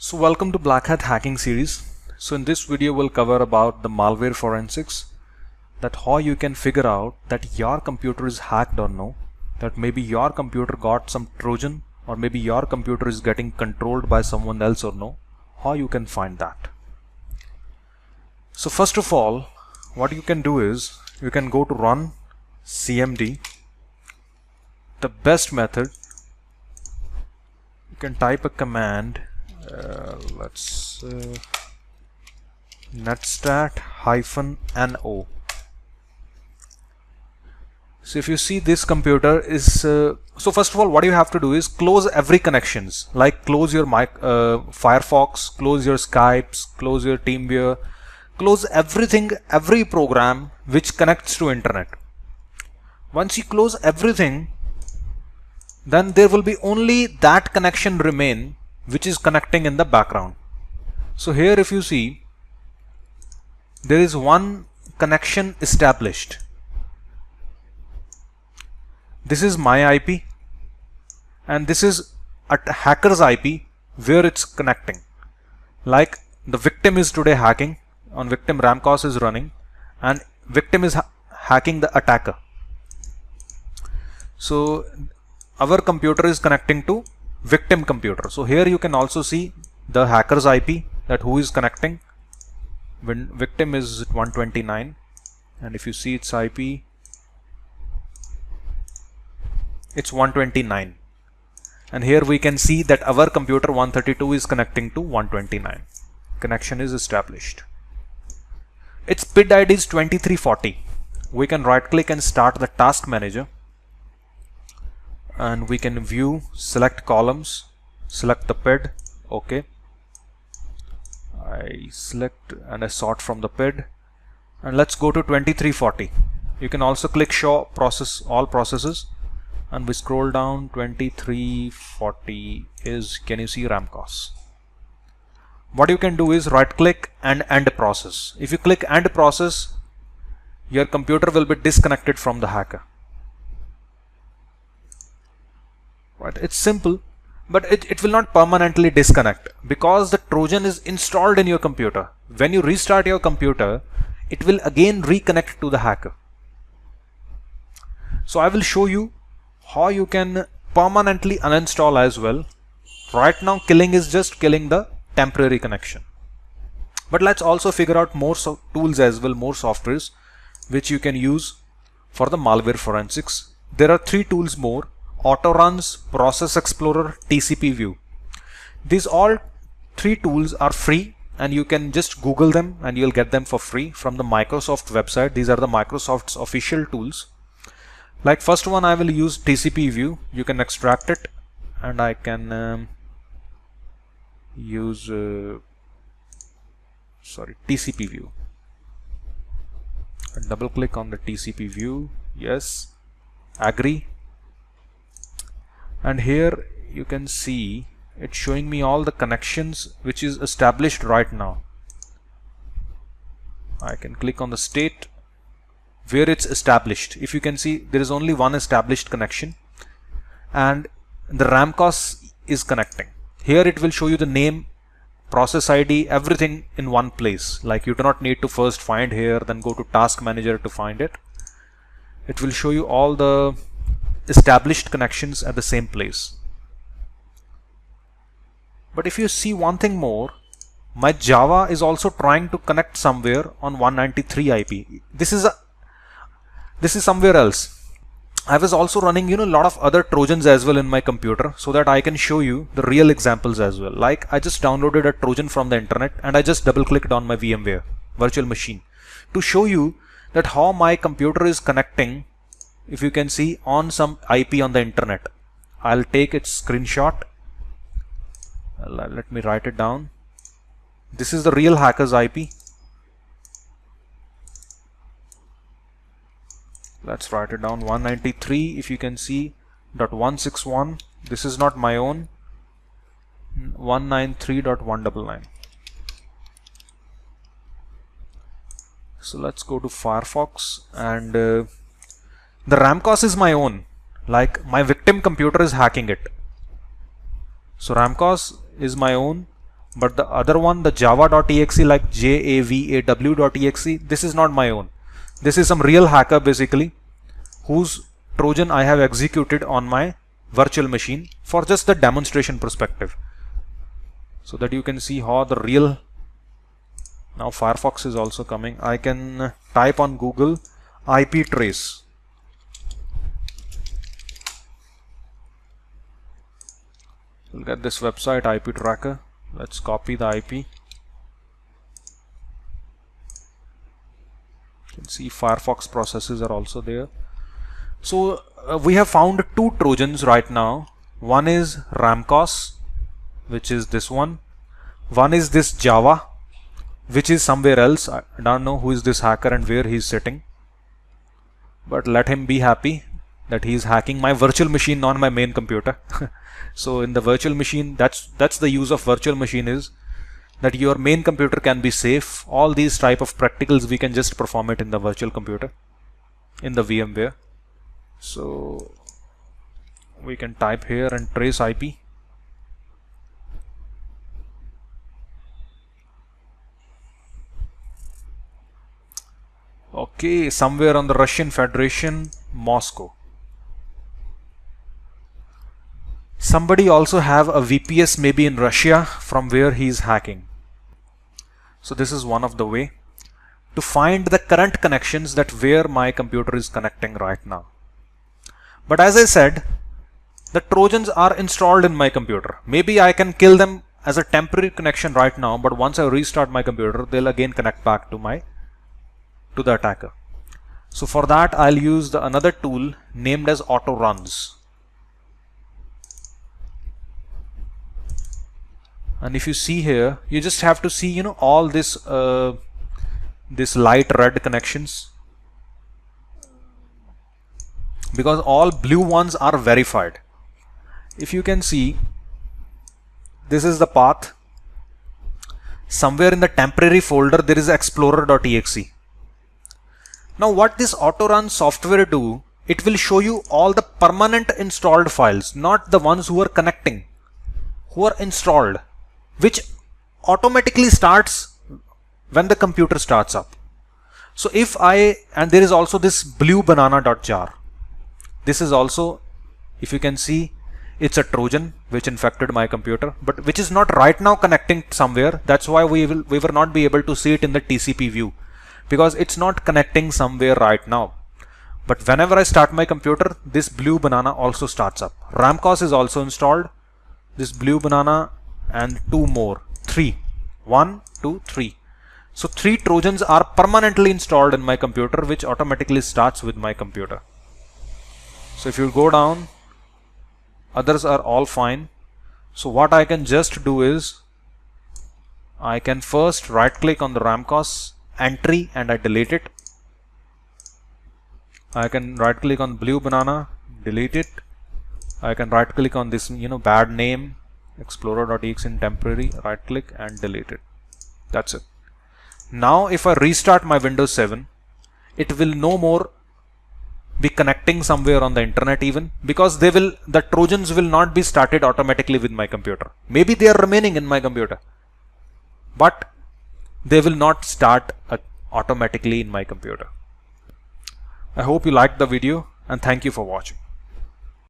So welcome to Black Hat Hacking series. So in this video we'll cover about the malware forensics, that how you can figure out that your computer is hacked or no, that maybe your computer got some Trojan, or maybe your computer is getting controlled by someone else or no, how you can find that. So first of all, what you can do is you can go to run cmd. The best method, you can type a command, let's netstat-no. So if you see this computer is so first of all what you have to do is close every connections, like close your Firefox, close your Skypes, close your TeamViewer, close everything, every program which connects to internet. Once you close everything, then there will be only that connection remain which is connecting in the background. So here if you see, there is one connection established. This is my IP and this is a hacker's IP where it's connecting. Like the victim is today hacking, on victim Ramcos is running and victim is hacking the attacker. So our computer is connecting to victim computer. So here you can also see the hacker's IP, that who is connecting. When victim is 129 and if you see its IP, it's 129, and here we can see that our computer 132 is connecting to 129. Connection is established. Its PID ID is 2340. We can right click and start the task manager, and we can view, select columns, select the PID. Okay, I select and I sort from the PID, and let's go to 2340. You can also click show process all processes, and we scroll down. 2340 is, can you see Ramcos? What you can do is right click and end process. If you click end process, your computer will be disconnected from the hacker. Right, it's simple, but it will not permanently disconnect because the Trojan is installed in your computer. When you restart your computer, it will again reconnect to the hacker. So I will show you how you can permanently uninstall as well. Right now killing is just killing the temporary connection, but let's also figure out more tools as well, more softwares which you can use for the malware forensics. There are 3 tools more: Autoruns, Process Explorer, TCP View. These all 3 tools are free and you can just Google them and you'll get them for free from the Microsoft website. These are the Microsoft's official tools. Like first one, I will use TCP View. You can extract it, and I can use TCP View. Double click on the TCP View. Yes, agree. And here you can see it's showing me all the connections which is established right now. I can click on the state where it's established. If you can see, there is only one established connection and the Ramcos is connecting. Here it will show you the name, process ID, everything in one place. Like you do not need to first find here, then go to task manager to find it. It will show you all the established connections at the same place. But if you see one thing more, my Java is also trying to connect somewhere on 193 IP. This is somewhere else. I was also running a lot of other Trojans as well in my computer, so that I can show you the real examples as well. Like I just downloaded a Trojan from the internet and I just double clicked on my VMware virtual machine to show you that how my computer is connecting. If you can see on some IP on the internet, I'll take its screenshot. Let me write it down. This is the real hacker's IP. Let's write it down. 193, if you can see, .161. This is not my own. 193.199. So let's go to Firefox, and the Ramcos is my own. Like my victim computer is hacking it. So Ramcos is my own, But the other one, the java.exe, like javaw.exe, this is not my own. This is some real hacker basically, whose Trojan I have executed on my virtual machine for just the demonstration perspective, so that you can see how the real. Now Firefox is also coming. I can type on Google IP trace. We'll get this website IP tracker. Let's copy the IP. You can see Firefox processes are also there. So we have found two Trojans right now. One is Ramcos, which is this one. One is this Java, which is somewhere else. I don't know who is this hacker and where he's sitting. But let him be happy that he's hacking my virtual machine, not my main computer. So in the virtual machine, that's the use of virtual machine, is that your main computer can be safe. All these type of practicals we can just perform it in the virtual computer, in the VMware. So we can type here and trace IP. Okay, somewhere on the Russian Federation, Moscow. Somebody also have a VPS maybe in Russia from where he is hacking. So this is one of the way to find the current connections that where my computer is connecting right now. But as I said, the Trojans are installed in my computer. Maybe I can kill them as a temporary connection right now, but once I restart my computer, they'll again connect back to the attacker. So for that, I'll use another tool named as auto runs. And if you see here, you just have to see, all this this light red connections, because all blue ones are verified. If you can see, this is the path. Somewhere in the temporary folder there is explorer.exe. Now what this auto run software do, it will show you all the permanent installed files, not the ones who are connecting, who are installed, which automatically starts when the computer starts up. So if and there is also this blue banana.jar. This is also, if you can see, it's a Trojan which infected my computer, but which is not right now connecting somewhere. That's why we will not be able to see it in the TCP view, because it's not connecting somewhere right now. But whenever I start my computer, this blue banana also starts up. Ramcos is also installed. This blue banana and two more, 3, 1, 2, 3. So 3 Trojans are permanently installed in my computer, which automatically starts with my computer. So if you go down, others are all fine. So what I can just do is, I can first right click on the Ramcos entry and I delete it. I can right click on blue banana, delete it. I can right click on this bad name, explorer.exe in temporary, right click and delete it. That's it. Now if I restart my Windows 7, it will no more be connecting somewhere on the internet even, because the Trojans will not be started automatically with my computer. Maybe they are remaining in my computer, but they will not start automatically in my computer. I hope you liked the video and thank you for watching.